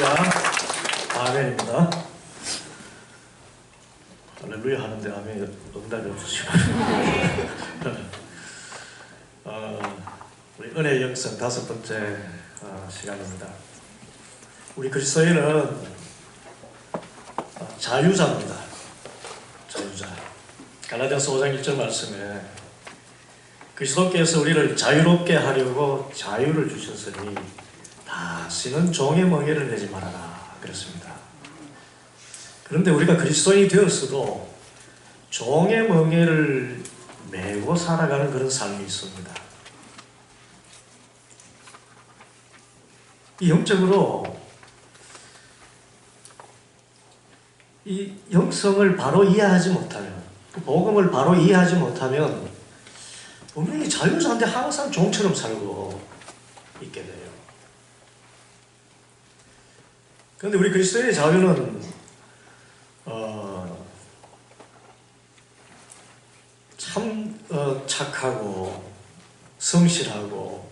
할렐루야. 아멘입니다. 할렐루야 하는데 아멘 응답이 없으시고 우리 은혜 영성 5번째 시간입니다. 우리 그리스도인은 자유자입니다. 자유자. 갈라디아서 5장 1절 말씀에 그리스도께서 우리를 자유롭게 하려고 자유를 주셨으니 다시는 종의 멍에를 내지 말아라 그랬습니다. 그런데 우리가 그리스도인이 되었어도 종의 멍에를 메고 살아가는 그런 삶이 있습니다. 이 영적으로 이 영성을 바로 이해하지 못하면, 복음을 바로 이해하지 못하면 분명히 자유자인데 항상 종처럼 살고 있게 돼요. 그런데 우리 그리스도인의 자유는 참 착하고 성실하고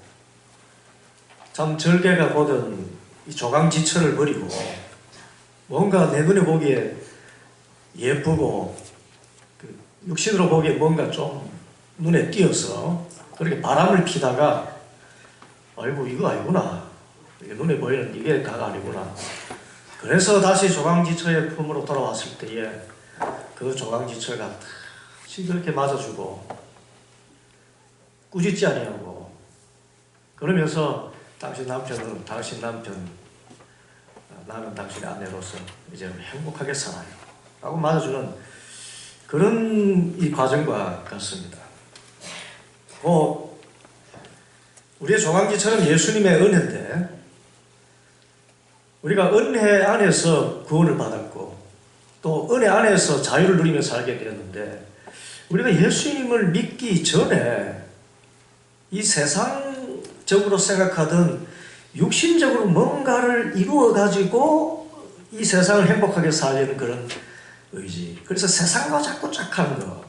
참 절개가 고든 이 조강지처를 버리고 뭔가 내 눈에 보기에 예쁘고 육신으로 보기에 뭔가 좀 눈에 띄어서 그렇게 바람을 피다가 아이고 이거 아니구나, 이게 눈에 보이는 이게 다가 아니구나, 그래서 다시 조강지처의 품으로 돌아왔을 때에 그 조강지처가 시그럽게 맞아주고 꾸짖지 아니하고 그러면서 당신 남편은 당신 남편, 나는 당신의 아내로서 이제 행복하게 살아요 라고 맞아주는 그런 이 과정과 같습니다. 우리의 조강지처럼 예수님의 은혜인데 우리가 은혜 안에서 구원을 받았고 또 은혜 안에서 자유를 누리며 살게 되었는데 우리가 예수님을 믿기 전에 이 세상적으로 생각하던 육신적으로 뭔가를 이루어 가지고 이 세상을 행복하게 살려는 그런 의지, 그래서 세상과 자꾸 짝하는 거,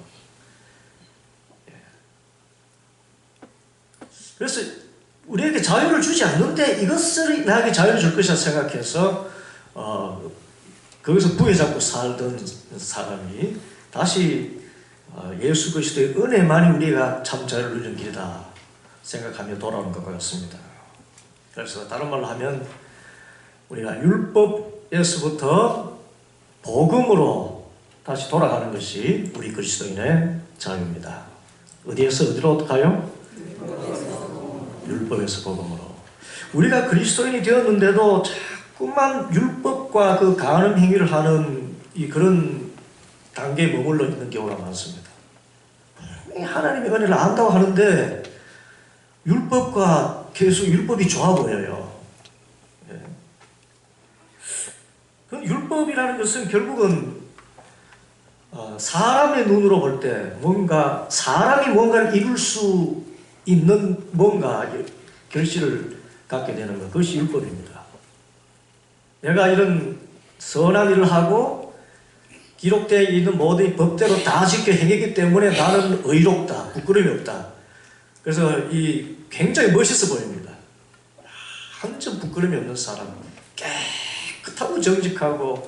그래서 우리에게 자유를 주지 않는데 이것을 나에게 자유를 줄 것이라 생각해서 거기서 부여잡고 살던 사람이 다시 예수 그리스도의 은혜만이 우리가 참 자유를 누리는 길이다 생각하며 돌아오는 것 같습니다. 그래서 다른 말로 하면 우리가 율법에서부터 복음으로 다시 돌아가는 것이 우리 그리스도인의 자유입니다. 어디에서 어디로 가요? 율법에서 복음으로. 우리가 그리스도인이 되었는데도 자꾸만 율법과 그 간음 행위를 하는 그런 단계에 머물러 있는 경우가 많습니다. 하나님의 은혜를 안다고 하는데 율법과 계속 율법이 좋아 보여요. 율법이라는 것은 결국은 사람의 눈으로 볼 때 뭔가 사람이 뭔가를 이룰 수 있는 뭔가 결실을 갖게 되는 것, 그것이 율법입니다. 내가 이런 선한 일을 하고 기록되어 있는 모든 법대로 다 지켜 행했기 때문에 나는 의롭다, 부끄러움이 없다. 그래서 굉장히 멋있어 보입니다. 한 점 부끄러움이 없는 사람, 깨끗하고 정직하고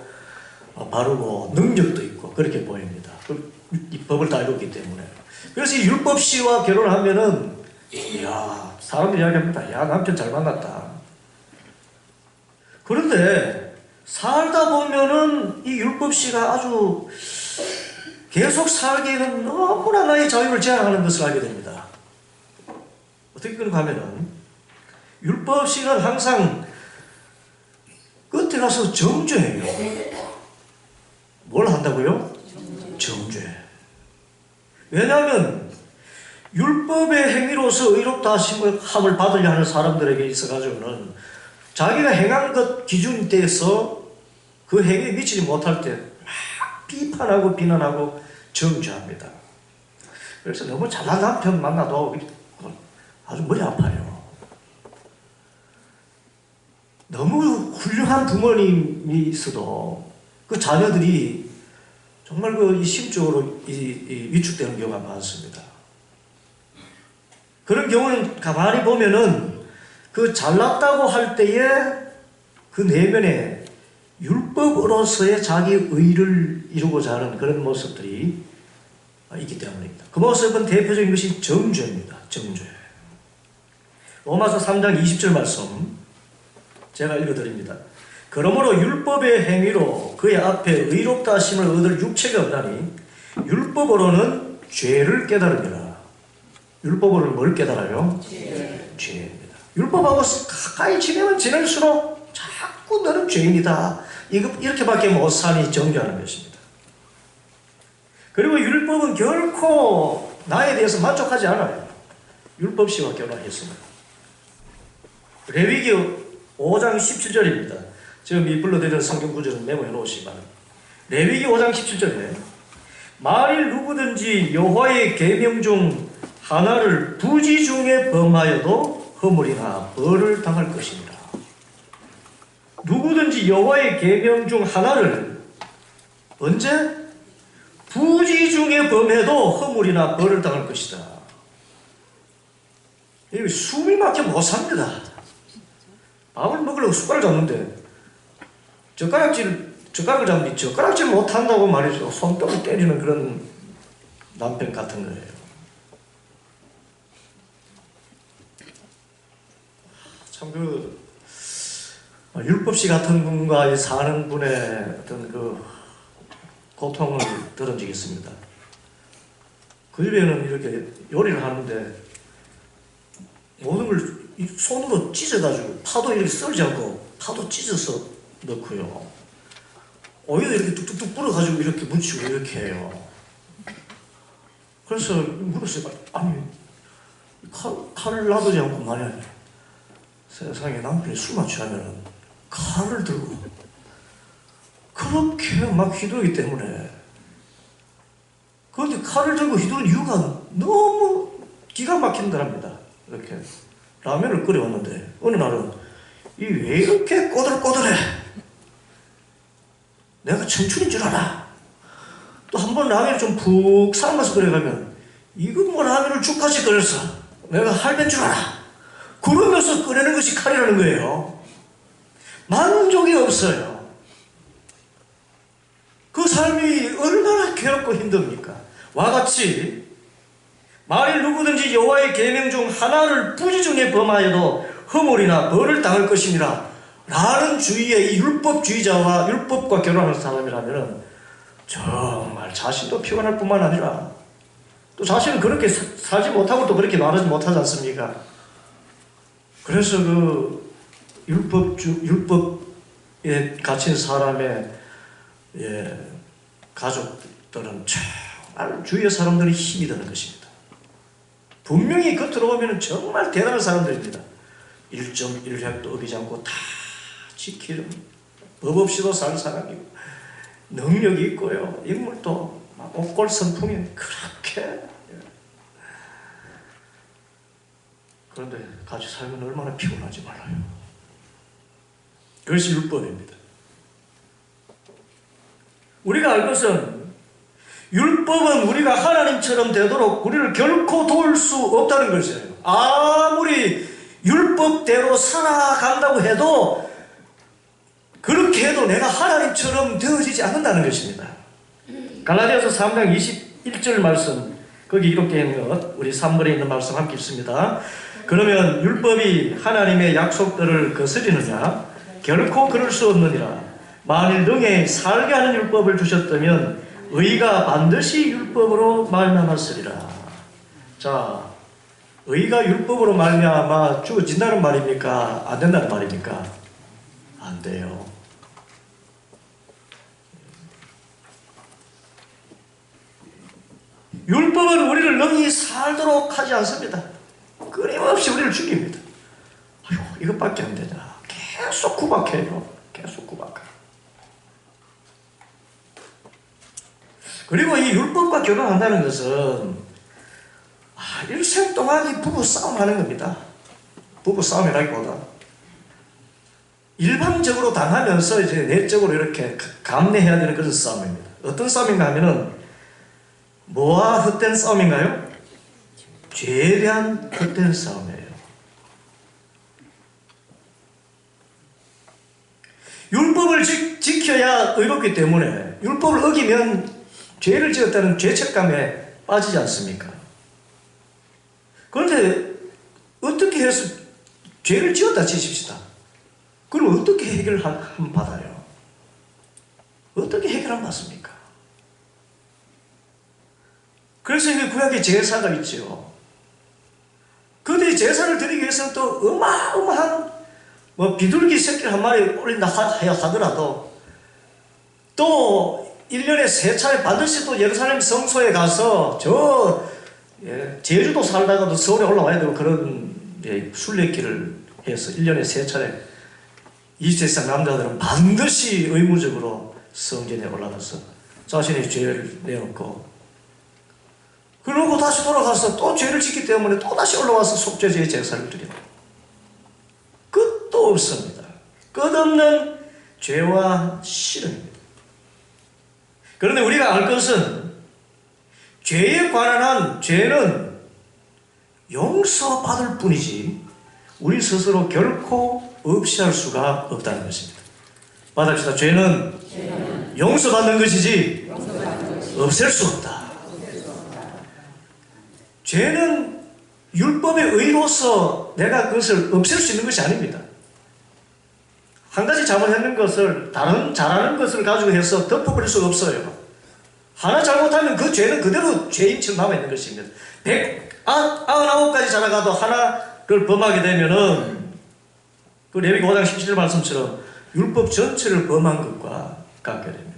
바르고 능력도 있고 그렇게 보입니다. 이 법을 다 이뤘기 때문에. 그래서 이 율법씨와 결혼하면은 이야, 사람들이 이야기합니다. 야, 남편 잘 만났다. 그런데 살다 보면은 이 율법씨가 아주 계속 살기에는 너무나 나의 자유를 제한하는 것을 알게 됩니다. 어떻게 그런가 하면은 율법씨는 항상 끝에 가서 정죄해요. 뭘 한다고요? 정죄. 왜냐하면 율법의 행위로서 의롭다 함을 받으려 하는 사람들에게 있어가지고는 자기가 행한 것 기준에 대해서 그 행위에 미치지 못할 때 막 비판하고 비난하고 정죄합니다. 그래서 너무 잘난 남편 만나도 아주 머리 아파요. 너무 훌륭한 부모님이 있어도 그 자녀들이 정말 심적으로 위축되는 경우가 많습니다. 그런 경우는 가만히 보면은 그 잘났다고 할 때에 그 내면에 율법으로서의 자기 의를 이루고자 하는 그런 모습들이 있기 때문입니다. 그 모습은 대표적인 것이 정죄입니다. 정죄. 로마서 3장 20절 말씀 제가 읽어드립니다. 그러므로 율법의 행위로 그의 앞에 의롭다 하심을 얻을 육체가 없나니 율법으로는 죄를 깨달으니라. 율법으로는 뭘 깨달아요? 죄입니다. 율법하고 가까이 지내면 지낼수록 자꾸 너는 죄인이다. 이렇게밖에 못 사니 정죄하는 것입니다. 그리고 율법은 결코 나에 대해서 만족하지 않아요. 율법씨와 결혼했습니다. 레위기 5장 17절입니다. 지금 이 불러드린 성경 구절은 메모해 놓으시기 바랍니다. 레위기 5장 17절에 만일 누구든지 여호와의 계명 중 하나를 부지 중에 범하여도 허물이나 벌을 당할 것이니라. 누구든지 여호와의 계명 중 하나를 언제? 부지 중에 범해도 허물이나 벌을 당할 것이다. 이거 숨이 막혀 못 삽니다. 밥을 먹으려고 숟가락 잡는데 젓가락을 잡는데 젓가락질 못한다고 말이죠. 손뼉을 때리는 그런 남편 같은 거예요. 참 율법시 같은 분과 사는 분의 어떤 그 고통을 들은 적이 있습니다. 그 집에는 이렇게 요리를 하는데 모든 걸 손으로 찢어가지고 파도 이렇게 썰지 않고 파도 찢어서 넣고요. 오이도 이렇게 뚝뚝뚝 불어가지고 이렇게 묻히고 이렇게 해요. 그래서 물었어요. 아니 칼을 놔두지 않고 만약에 세상에 남편이 술만 취하면 칼을 들고 그렇게 막 휘두르기 때문에 그런데 칼을 들고 휘두르는 이유가 너무 기가 막힌다랍니다. 이렇게 라면을 끓여왔는데 어느 날은 이 왜 이렇게 꼬들꼬들해? 내가 청춘인 줄 알아. 또 한 번 라면을 좀 푹 삶아서 끓여가면 이거 뭐 라면을 죽같이 끓여서 내가 할배인 줄 알아. 그러면서 끓이는 것이 칼이라는 거예요. 만족이 없어요. 그 삶이 얼마나 괴롭고 힘듭니까? 와 같이 만일 누구든지 여호와의 계명 중 하나를 부지 중에 범하여도 허물이나 벌을 당할 것이니라 라는 주의의 이 율법주의자와 율법과 결혼하는 사람이라면 정말 자신도 피곤할 뿐만 아니라 또 자신은 그렇게 살지 못하고 또 그렇게 말하지 못하지 않습니까? 그래서 그 율법에 갇힌 사람의 가족들은 정말 주위의 사람들이 힘이 되는 것입니다. 분명히 겉으로 보면 정말 대단한 사람들입니다. 1.1획도 어기지 않고 다 지키는 법 없이도 살 사람이고 능력이 있고요. 인물도 옥골 선풍이 그렇게 그런데 같이 살면 얼마나 피곤하지 말아요. 그것이 율법입니다. 우리가 알 것은 율법은 우리가 하나님처럼 되도록 우리를 결코 도울 수 없다는 것이에요. 아무리 율법대로 살아간다고 해도 그렇게 해도 내가 하나님처럼 되어지지 않는다는 것입니다. 갈라디아서 3장 21절 말씀 거기 이렇게 있는 것 우리 3번에 있는 말씀 함께 읽습니다. 그러면 율법이 하나님의 약속들을 거스리느냐? 결코 그럴 수 없느니라. 만일 등에 살게 하는 율법을 주셨다면 의가 반드시 율법으로 말미암았으리라. 자, 의가 율법으로 말미암아 주어진다는 말입니까? 안 된다는 말입니까? 안 돼요. 율법은 우리를 능히 살도록 하지 않습니다. 끊임없이 우리를 죽입니다. 아이고, 이것밖에 안 되냐. 계속 구박해요. 계속 구박해요. 그리고 이 율법과 결혼한다는 것은 일생 동안 이 부부 싸움하는 겁니다. 부부 싸움이라기보다 일방적으로 당하면서 이제 내적으로 이렇게 감내해야 되는 그런 싸움입니다. 어떤 싸움인가 하면은 뭐와 헛된 싸움인가요? 죄에 대한 헛된 싸움이에요. 율법을 지켜야 의롭기 때문에 율법을 어기면 죄를 지었다는 죄책감에 빠지지 않습니까? 그런데 어떻게 해서 죄를 지었다 치십시다. 그럼 어떻게 해결하면 받아요? 어떻게 해결하면 받습니까? 그래서 이 구약에 제사가 있죠. 그런데 제사를 드리기 위해서는 또 어마어마한 비둘기 새끼 한 마리 올린다 하더라도 또 1년에 3차례 반드시 또 예루살렘 성소에 가서 제주도 살다가도 서울에 올라와야 되고 그런 순례길을 해서 1년에 3차례 이 세상 남자들은 반드시 의무적으로 성전에 올라가서 자신의 죄를 내놓고 그러고 다시 돌아가서 또 죄를 짓기 때문에 또 다시 올라와서 속죄제의 제사를 드립니다. 끝도 없습니다. 끝없는 죄와 실험입니다. 그런데 우리가 알 것은 죄에 관한 한 죄는 용서받을 뿐이지 우리 스스로 결코 없이 할 수가 없다는 것입니다. 받읍시다. 죄는 용서받는 것이지 없앨 수 없다. 죄는 율법의 의로서 내가 그것을 없앨 수 있는 것이 아닙니다. 한 가지 잘못했는 것을 다른 잘하는 것을 가지고 해서 덮어버릴 수가 없어요. 하나 잘못하면 그 죄는 그대로 죄인처럼 남아있는 것입니다. 199가지 잘나가도 하나를 범하게 되면은 그 레위기 5장 17절 말씀처럼 율법 전체를 범한 것과 같게 됩니다.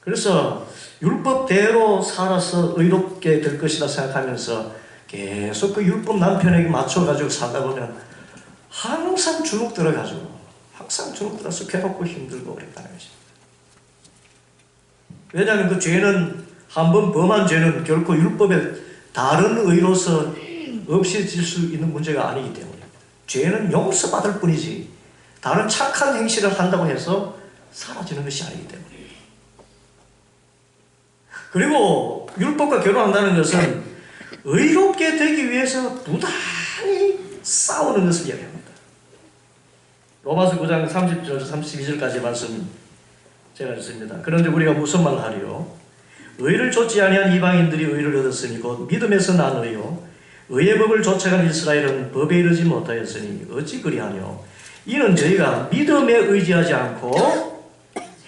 그래서 율법대로 살아서 의롭게 될 것이라 생각하면서 계속 그 율법 남편에게 맞춰가지고 살다 보면 항상 주눅 들어가지고 항상 주눅 들어서 괴롭고 힘들고 그랬다는 것입니다. 왜냐하면 그 죄는 한번 범한 죄는 결코 율법의 다른 의로서 없어질 수 있는 문제가 아니기 때문에 죄는 용서받을 뿐이지 다른 착한 행실을 한다고 해서 사라지는 것이 아니기 때문에 그리고 율법과 결혼한다는 것은 의롭게 되기 위해서 부단히 싸우는 것을 이야기합니다. 로마서 9장 30절 32절까지 말씀 제가 읽습니다. 그런데 우리가 무슨 말을 하리요? 의를 좇지 아니한 이방인들이 의를 얻었으니 곧 믿음에서 난 의요 의의 법을 좇아간 이스라엘은 법에 이르지 못하였으니 어찌 그리하뇨? 이는 저희가 믿음에 의지하지 않고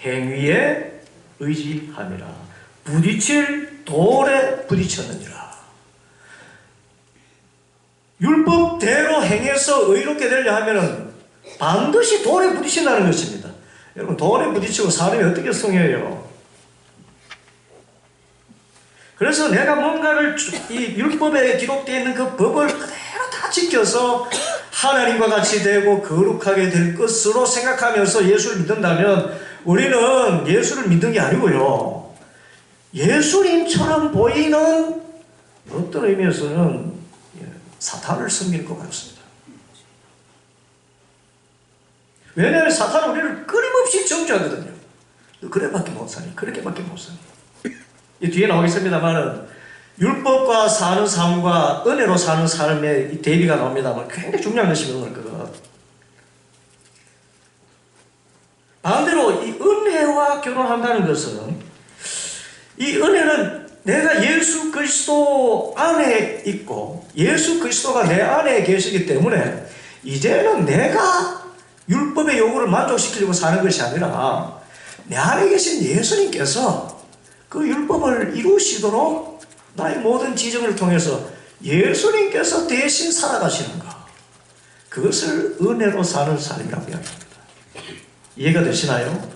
행위에 의지함이라. 부딪힐 돌에 부딪혔느니라. 율법대로 행해서 의롭게 되려 하면은 반드시 돌에 부딪힌다는 것입니다. 여러분 돌에 부딪히고 사람이 어떻게 성해요? 그래서 내가 뭔가를 이 율법에 기록되어 있는 그 법을 그대로 다 지켜서 하나님과 같이 되고 거룩하게 될 것으로 생각하면서 예수를 믿는다면 우리는 예수를 믿는 게 아니고요. 예수님처럼 보이는 어떤 의미에서는 사탄을 섬기는 것 같습니다. 왜냐하면 사탄은 우리를 끊임없이 정죄하거든요. 그래밖에 못 사니, 그렇게밖에 못 사니. 이 뒤에 나오겠습니다만은 율법과 사는 삶과 은혜로 사는 삶의 이 대비가 나옵니다만 굉장히 중요한 것입니다. 오늘 그거. 반대로 이 은혜와 결혼한다는 것은 이 은혜는 내가 예수 그리스도 안에 있고 예수 그리스도가 내 안에 계시기 때문에 이제는 내가 율법의 요구를 만족시키려고 사는 것이 아니라 내 안에 계신 예수님께서 그 율법을 이루시도록 나의 모든 지정을 통해서 예수님께서 대신 살아가시는 것, 그것을 은혜로 사는 삶이라고 이야기합니다. 이해가 되시나요?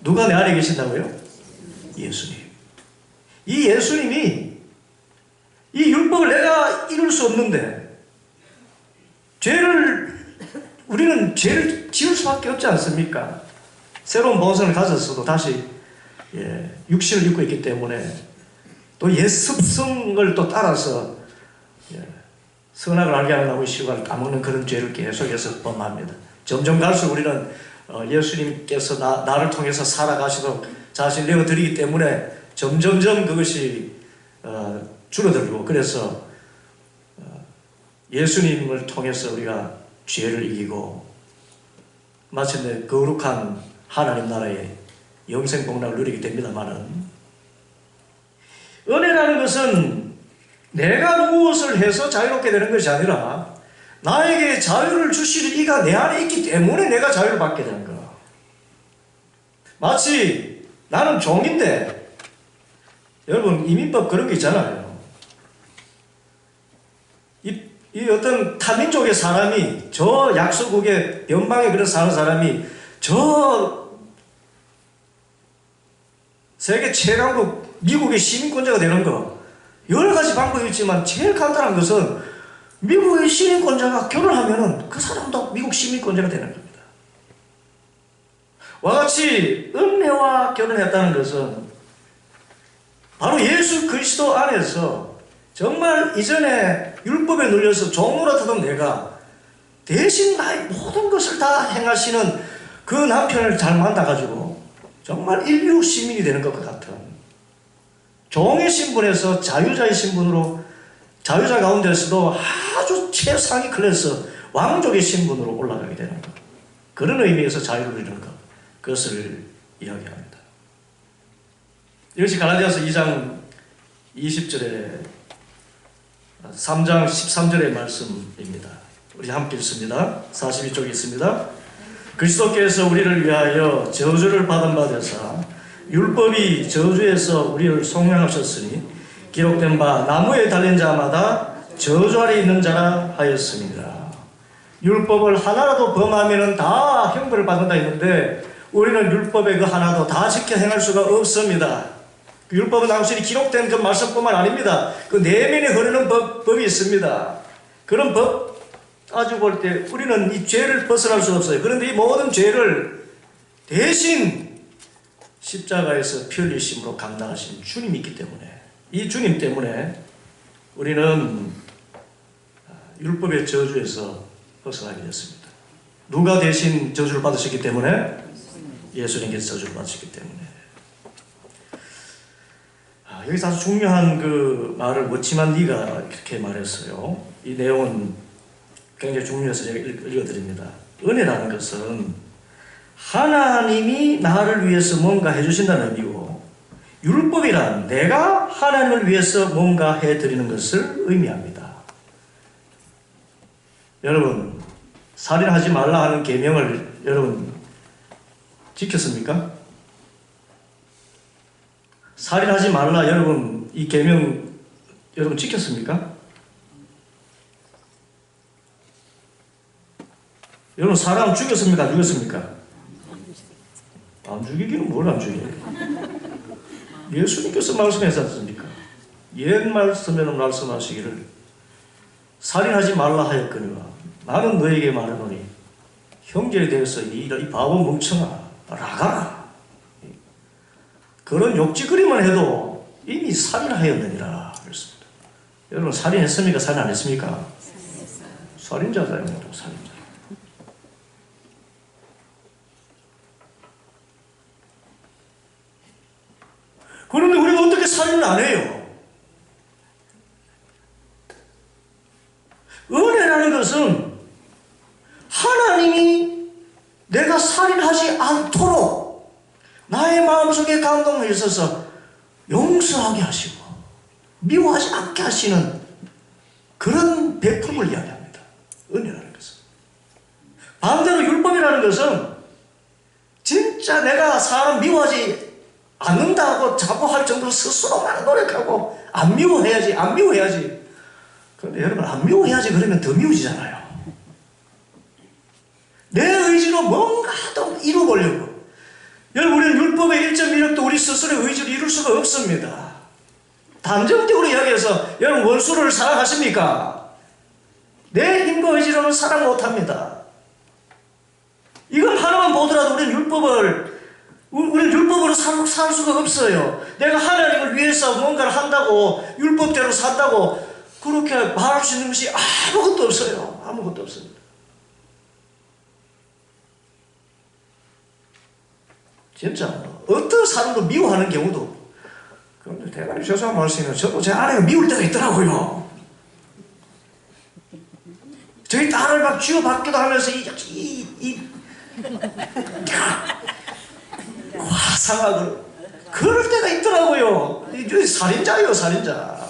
누가 내 안에 계신다고요? 예수님. 이 예수님이 이 율법을 내가 이룰 수 없는데 우리는 죄를 지을 수밖에 없지 않습니까? 새로운 본성을 가졌어도 다시 육신을 입고 있기 때문에 또 옛 습성을 또 따라서 선악을 알게 하려고 시간을 까먹는 그런 죄를 계속해서 범합니다. 점점 갈수록 우리는 예수님께서 나를 통해서 살아가시도록 자신을 내어드리기 때문에 점점점 그것이 줄어들고 그래서 예수님을 통해서 우리가 죄를 이기고 마침내 거룩한 하나님 나라의 영생 복락을 누리게 됩니다만은, 은혜라는 것은 내가 무엇을 해서 자유롭게 되는 것이 아니라 나에게 자유를 주시는 이가 내 안에 있기 때문에 내가 자유를 받게 되는 거야. 마치 나는 종인데, 여러분 이민법 그런 게 있잖아요. 이 어떤 타민족의 사람이, 저 약소국의 변방에 그런 사는 사람이 저 세계 최강국 미국의 시민권자가 되는 거, 여러 가지 방법이 있지만 제일 간단한 것은 미국의 시민권자가 결혼하면은 그 사람도 미국 시민권자가 되는 겁니다. 와같이 은혜와 결혼했다는 것은 바로 예수 그리스도 안에서 정말 이전에 율법에 눌려서 종노릇하던 내가 대신 나의 모든 것을 다 행하시는 그 남편을 잘 만나가지고 정말 인류 시민이 되는 것과 같은 종의 신분에서 자유자의 신분으로, 자유자 가운데서도 아주 최상위 클래스 왕족의 신분으로 올라가게 되는 것, 그런 의미에서 자유를 이루는 것, 그것을 이야기합니다. 이것이 갈라디아서 2장 20절에 3장 13절의 말씀입니다. 우리 함께 읽습니다. 42쪽에 있습니다. 그리스도께서 우리를 위하여 저주를 받은 바 되사 율법이 저주에서 우리를 속량하셨으니 기록된 바 나무에 달린 자마다 저주 아래 있는 자라 하였습니다. 율법을 하나라도 범하면 다 형벌을 받는다 했는데 우리는 율법의 그 하나도 다 지켜 행할 수가 없습니다. 율법은 당신이 기록된 그 말씀뿐만 아닙니다. 그 내면에 흐르는 법이 있습니다. 그런 법 따지고 볼 때 우리는 이 죄를 벗어날 수 없어요. 그런데 이 모든 죄를 대신 십자가에서 피 흘리심으로 감당하신 주님이 있기 때문에, 이 주님 때문에 우리는 율법의 저주에서 벗어나게 됐습니다. 누가 대신 저주를 받으셨기 때문에? 예수님께서 저주를 받으셨기 때문에. 여기서 아주 중요한 그 말을 묻지만 네가 이렇게 말했어요. 이 내용은 굉장히 중요해서 제가 읽어드립니다. 은혜라는 것은 하나님이 나를 위해서 뭔가 해주신다는 의미고, 율법이란 내가 하나님을 위해서 뭔가 해드리는 것을 의미합니다. 여러분, 살인하지 말라 하는 계명을 여러분 지켰습니까? 살인하지 말라, 여러분 이 계명 여러분 지켰습니까? 여러분 사람 죽였습니까? 안 죽였습니까? 안 죽이기는 뭘 안 죽여요? 예수님께서 말씀하지 않습니까? 옛 말씀에는 말씀하시기를 살인하지 말라 하였거니와 나는 너에게 말하노니 형제에 대해서 이 바보 멍청아 나가라. 그런 욕짓거리만 해도 이미 살인하였느니라 그랬습니다. 여러분 살인했습니까? 살인 안 했습니까? 살인자잖아요. 살인자. 그런데 우리가 어떻게 살인을 안 해요? 은혜라는 것은 하나님이 내가 살인하지 않도록 나의 마음속에 감동을 있어서 용서하게 하시고 미워하지 않게 하시는 그런 베품을 이야기합니다. 은혜라는 것은. 반대로 율법이라는 것은 진짜 내가 사람 미워하지 않는다고 자꾸 할 정도로 스스로만 노력하고 안 미워해야지. 그런데 여러분 안 미워해야지 그러면 더 미워지잖아요. 내 의지로 뭔가 더 이루어보려고. 여러분 우리는 율법의 1.1력도 우리 스스로의 의지로 이룰 수가 없습니다. 단정적으로 이야기해서 여러분 원수를 사랑하십니까? 내 힘과 의지로는 사랑 못합니다. 이건 하나만 보더라도 우리는 율법으로 살 수가 없어요. 내가 하나님을 위해서 뭔가를 한다고 율법대로 산다고 그렇게 말할 수 있는 것이 아무것도 없어요. 아무것도 없습니다. 진짜 어떤 사람도 미워하는 경우도 없고. 그런데 대단히 죄송한 말씀이에요. 저도 제 아내가 미울 때가 있더라고요. 저희 딸을 막 쥐어받기도 하면서 화상하고 그럴 때가 있더라고요. 이게 살인자예요, 살인자.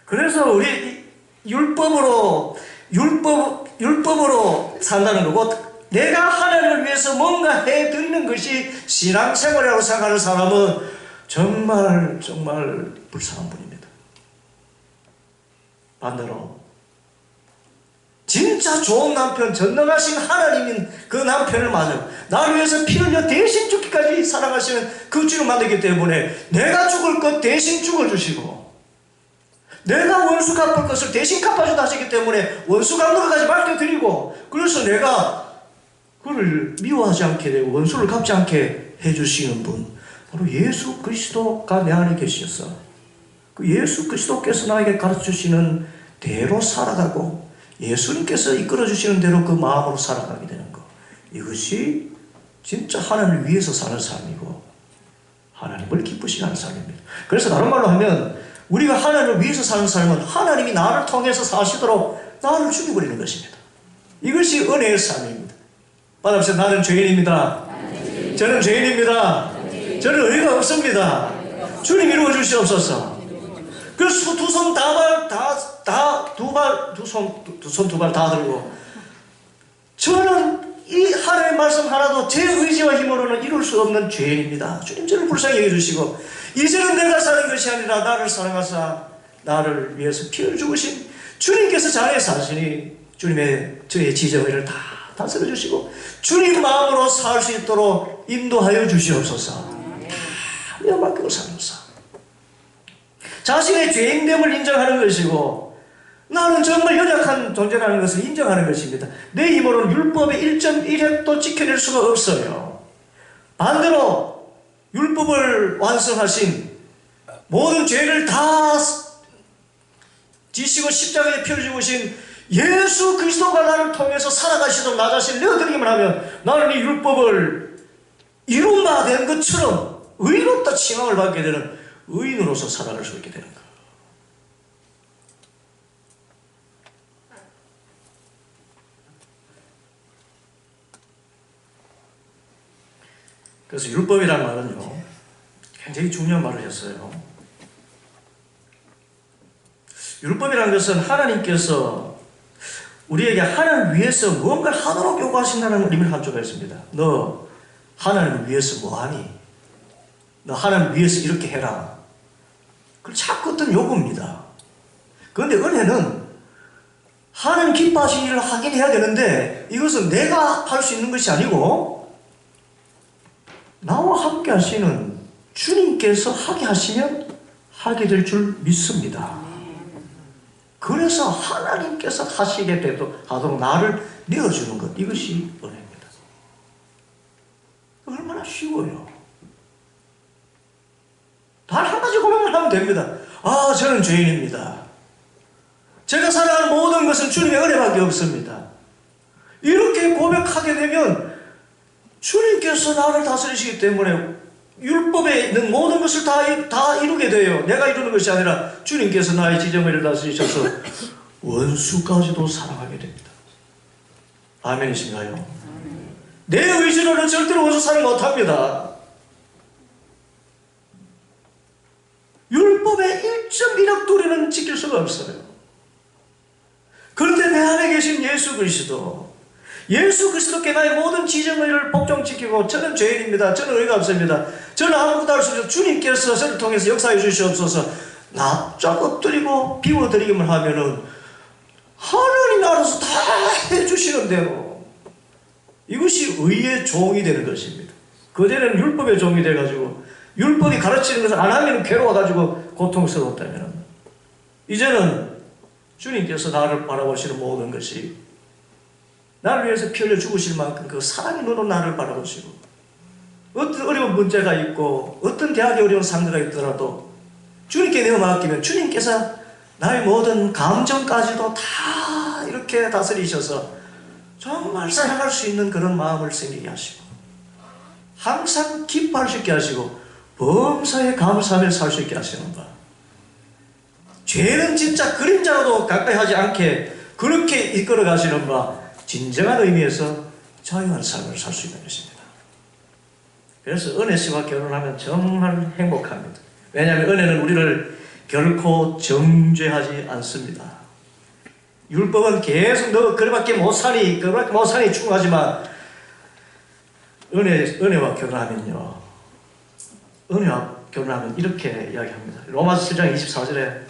그래서 우리 율법으로 산다는 거고, 내가 하나님을 위해서 뭔가 해드리는 것이 신앙생활이라고 생각하는 사람은 정말 불쌍한 분입니다. 반대로 진짜 좋은 남편, 전능하신 하나님인 그 남편을 맞아요. 나를 위해서 피 흘려 대신 죽기까지 사랑하시는 그 주를 만들기 때문에 내가 죽을 것 대신 죽어주시고, 내가 원수 갚을 것을 대신 갚아준다 하시기 때문에 원수 갚는 것까지 맡겨드리고, 그래서 내가 그를 미워하지 않게 되고 원수를 갚지 않게 해주시는 분, 바로 예수 그리스도가 내 안에 계셔서 그 예수 그리스도께서 나에게 가르쳐주시는 대로 살아가고 예수님께서 이끌어주시는 대로 그 마음으로 살아가게 되는 것, 이것이 진짜 하나님을 위해서 사는 삶이고 하나님을 기쁘시게 하는 삶입니다. 그래서 다른 말로 하면 우리가 하나님을 위해서 사는 삶은 하나님이 나를 통해서 사시도록 나를 죽여버리는 것입니다. 이것이 은혜의 삶입니다. 받아보세요. 나는 죄인입니다. 저는 죄인입니다. 저는 의가 없습니다. 주님 이루어 주시옵소서. 그래서 두 손 두 발 다 들고, 저는 이 하나님의 말씀 하나도 제 의지와 힘으로는 이룰 수 없는 죄인입니다. 주님 저를 불쌍히 여겨주시고, 이제는 내가 사는 것이 아니라 나를 사랑하사 나를 위해서 피를 죽으신 주님께서 자리에 사시니 주님의 저의 지정의를 다 다스려 주시고 주님 마음으로 살 수 있도록 인도하여 주시옵소서. 다 내 맡기고 사면서 자신의 죄인됨을 인정하는 것이고, 나는 정말 연약한 존재라는 것을 인정하는 것입니다. 내 힘으로는 율법의 1.1획도 지켜낼 수가 없어요. 반대로 율법을 완성하신, 모든 죄를 다 지시고 십자가에 펴 죽으신 예수 그리스도가 나를 통해서 살아가시도록 나 자신을 내어드리기만 하면 나는 이 율법을 이룬 바 된 것처럼 의롭다 칭함을 받게 되는 의인으로서 살아갈 수 있게 되는 거예요. 그래서 율법이라는 말은요, 굉장히 중요한 말을 했어요. 율법이라는 것은 하나님께서 우리에게 하나님을 위해서 무언가를 하도록 요구하신다는 의미를 한쪽에 있습니다. 너 하나님을 위해서 뭐하니? 너 하나님을 위해서 이렇게 해라. 그걸 자꾸 어떤 요구입니다. 그런데 은혜는 하나님 기뻐하신 일을 하긴 해야 되는데, 이것은 내가 할 수 있는 것이 아니고 나와 함께 하시는 주님께서 하게 하시면 하게 될 줄 믿습니다. 그래서 하나님께서 하시게 하도록 나를 내어주는 것, 이것이 은혜입니다. 얼마나 쉬워요. 단 한 가지 고백만 하면 됩니다. 아, 저는 죄인입니다. 제가 살아가는 모든 것은 주님의 은혜밖에 없습니다. 이렇게 고백하게 되면 주님께서 나를 다스리시기 때문에 율법에 있는 모든 것을 다 이루게 돼요. 내가 이루는 것이 아니라 주님께서 나의 지정의를 다스리셔서 원수까지도 사랑하게 됩니다. 아멘이신가요? 내 의지로는 절대로 원수 사랑 못합니다. 율법의 1.1억 우리는 지킬 수가 없어요. 그런데 내 안에 계신 예수 그리스도께 나의 모든 지정의를 복종지키고, 저는 죄인입니다. 저는 의가 없습니다. 저는 아무것도 할 수 없어요. 주님께서 저를 통해서 역사해 주시옵소서. 납작 엎드리고 비워드리기만 하면은 하나님 알아서 다 해주시는 대로, 이것이 의의 종이 되는 것입니다. 그전에는 율법의 종이 돼가지고 율법이 가르치는 것을 안 하면 괴로워가지고 고통스러웠다면, 이제는 주님께서 나를 바라보시는 모든 것이, 나를 위해서 피 흘려 죽으실 만큼 그 사랑의 눈으로 나를 바라보시고, 어떤 어려운 문제가 있고 어떤 대학의 어려운 상대가 있더라도 주님께 내어 맡기면 주님께서 나의 모든 감정까지도 다 이렇게 다스리셔서 정말 사랑할 수 있는 그런 마음을 생기게 하시고, 항상 기뻐할 수 있게 하시고, 범사에 감사하며 살 수 있게 하시는 바, 죄는 진짜 그림자로도 가까이 하지 않게 그렇게 이끌어 가시는 바 진정한 의미에서 자유한 삶을 살 수 있는 것입니다. 그래서 은혜 씨와 결혼하면 정말 행복합니다. 왜냐하면 은혜는 우리를 결코 정죄하지 않습니다. 율법은 계속 너 그렇게밖에 못 사니 충하지만 은혜와 결혼하면요, 은혜와 결혼하면 이렇게 이야기합니다. 로마서 7장 24절에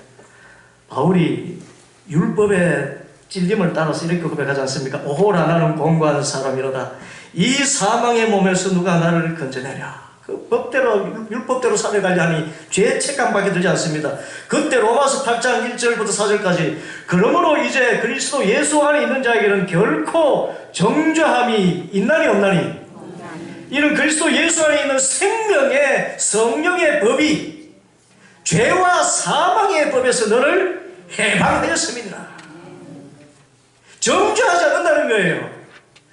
바울이 율법의 찔림을 따라서 이렇게 고백하지 않습니까? 오호라 나는 공고한 사람이로다. 이 사망의 몸에서 누가 나를 건져내랴. 그 법대로 율법대로 살아가려 하니 죄의 책감밖에 들지 않습니다. 그때 로마서 8장 1절부터 4절까지 그러므로 이제 그리스도 예수 안에 있는 자에게는 결코 정죄함이 있나니 없나니 이는 그리스도 예수 안에 있는 생명의 성령의 법이 죄와 사망의 법에서 너를 해방되었습니다. 정죄하지 않는다는 거예요.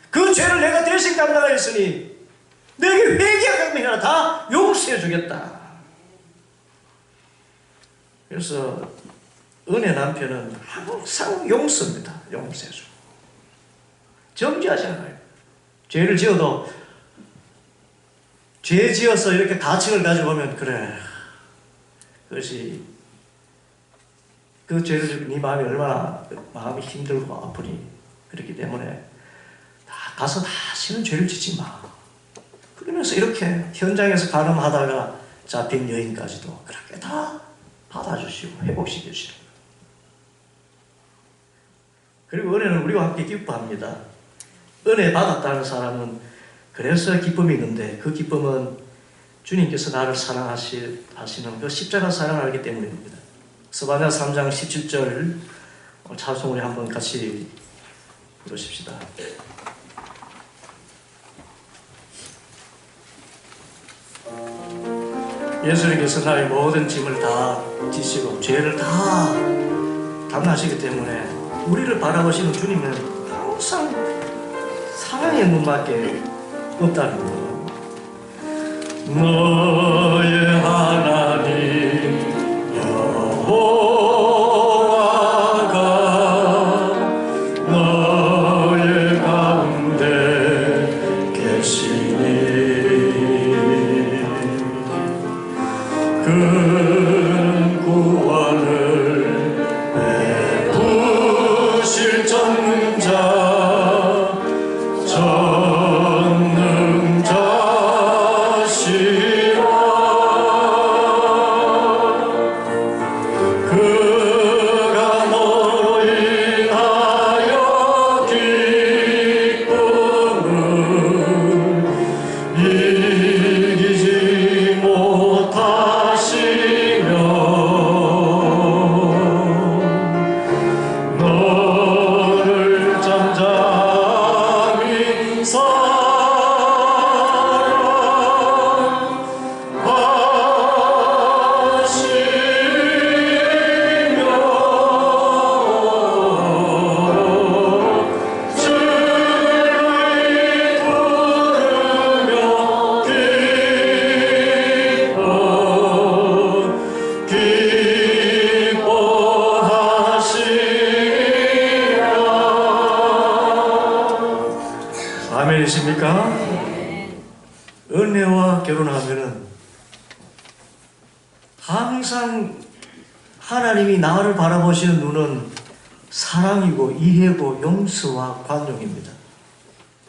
그 죄를 내가 대신 감당하였으니 내게 회개하면 하나 다 용서해 주겠다. 그래서 은혜 남편은 항상 용서입니다. 용서해 주고 정죄하지 않아요. 죄를 지어도 죄 지어서 이렇게 가책을 가지고 오면 그래, 그것이 그 죄를 지고 네 마음이 얼마나 마음이 힘들고 아프니 그렇기 때문에 가서 다시는 죄를 짓지 마. 그러면서 이렇게 현장에서 가늠하다가 잡힌 여인까지도 그렇게 다 받아주시고 회복시켜 주시는 거예요. 그리고 은혜는 우리와 함께 기뻐합니다. 은혜 받았다는 사람은 그래서 기쁨이 있는데 그 기쁨은 주님께서 나를 사랑하시는 그 십자가 사랑을 알기 때문입니다. 스바냐 3장 17절 찬송 우리 한번 같이 부르십시다. 예수님께서 나의 모든 짐을 다 지시고 죄를 다 담당하시기 때문에 우리를 바라보시는 주님은 항상 사랑의 눈밖에 없다는 거예요. 너의 하나님 여호와가 너의 가운데 계시니 그 구원을 베푸실 전능자시라. 그가 너로 인하여 기쁨을 이기지 못하시며 너를 잠잠히 아멘이십니까? 은혜와 결혼하면은 항상 하나님이 나를 바라보시는 눈은 사랑이고 이해고 용서와 관용입니다.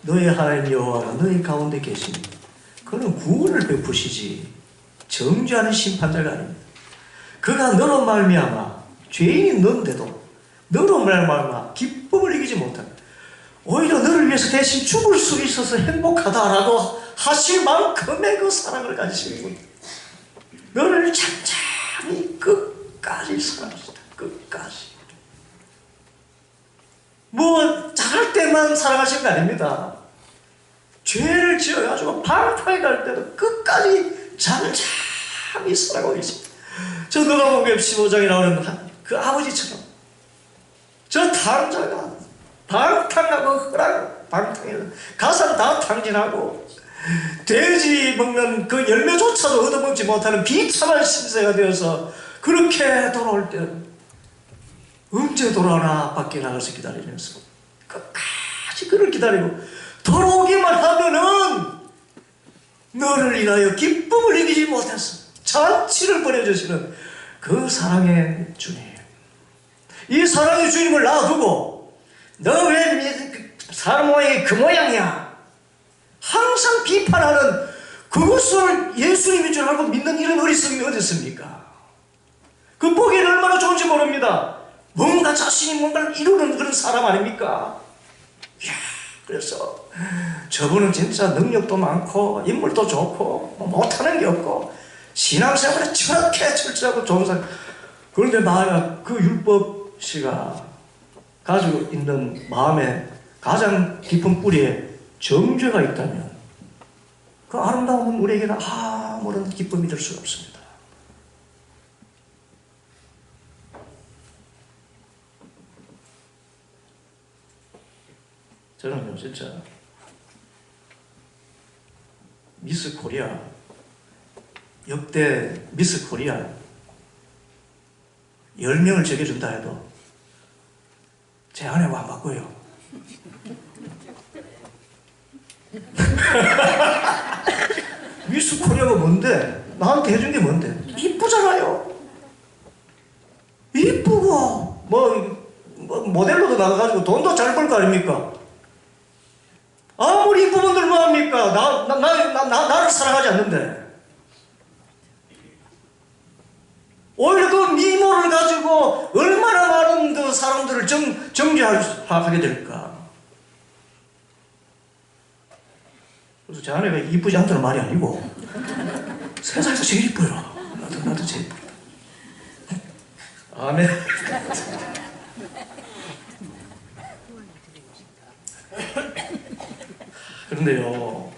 너의 하나님 여호와가 너의 가운데 계십니다. 그는 구원을 베푸시지 정죄하는 심판자가 아닙니다. 그가 너로 말미암아 죄인인 너인데도 너로 말미암아 기쁨을 이기지 못한다. 오히려 너를 위해서 대신 죽을 수 있어서 행복하다라고 하실 만큼의 그 사랑을 가지신 분. 너를 잠잠히 끝까지 사랑하시다. 끝까지. 뭐 잘할 때만 사랑하시는 거 아닙니다. 죄를 지어가지고 방탕에 갈 때도 끝까지 잠잠히 사랑하고 계십니다. 저 누가복음 15장에 나오는 그 아버지처럼 저 탕자가 방탕하고 방탕해서 가사를 다 탕진하고 돼지 먹는 그 열매조차도 얻어먹지 못하는 비참한 신세가 되어서 그렇게 돌아올 때는 언제 돌아오나 밖에 나가서 기다리면서 끝까지 그를 기다리고 돌아오기만 하면은 너를 인하여 기쁨을 이기지 못해서 잔치를 벌여주시는 그 사랑의 주님. 이 사랑의 주님을 놔두고 너 왜 사람 모양이 그 모양이야 항상 비판하는 그것을 예수님인 줄 알고 믿는 이런 어리석음이 어디 있습니까? 그 보기에는 얼마나 좋은지 모릅니다. 뭔가 자신이 뭔가를 이루는 그런 사람 아닙니까? 이야, 그래서 저분은 진짜 능력도 많고 인물도 좋고 못하는 게 없고 신앙생활에 저렇게 철저하고 좋은 사람. 그런데 만약 그 율법씨가 가지고 있는 마음에 가장 깊은 뿌리에 정죄가 있다면 그 아름다움은 우리에게는 아무런 기쁨이 될 수 없습니다. 저는요 진짜 미스 코리아 역대 미스 코리아 10명을 적여준다 해도 제 아내와 안 바꿔요. 미스 코리아가 뭔데? 나한테 해준 게 뭔데? 이쁘잖아요. 이쁘고 뭐 모델로도 나가가지고 돈도 잘 벌 거 아닙니까? 아무리 이쁜 분들 뭐합니까? 나를 사랑하지 않는데. 오히려 그 미모를 가지고 얼마나 많은 그 사람들을 정죄하게 될까? 그래서 제 아내가 이쁘지 않다는 말이 아니고 세상에서 제일 이뻐요. 나도 제일 이뻐요. 아멘. 그런데요,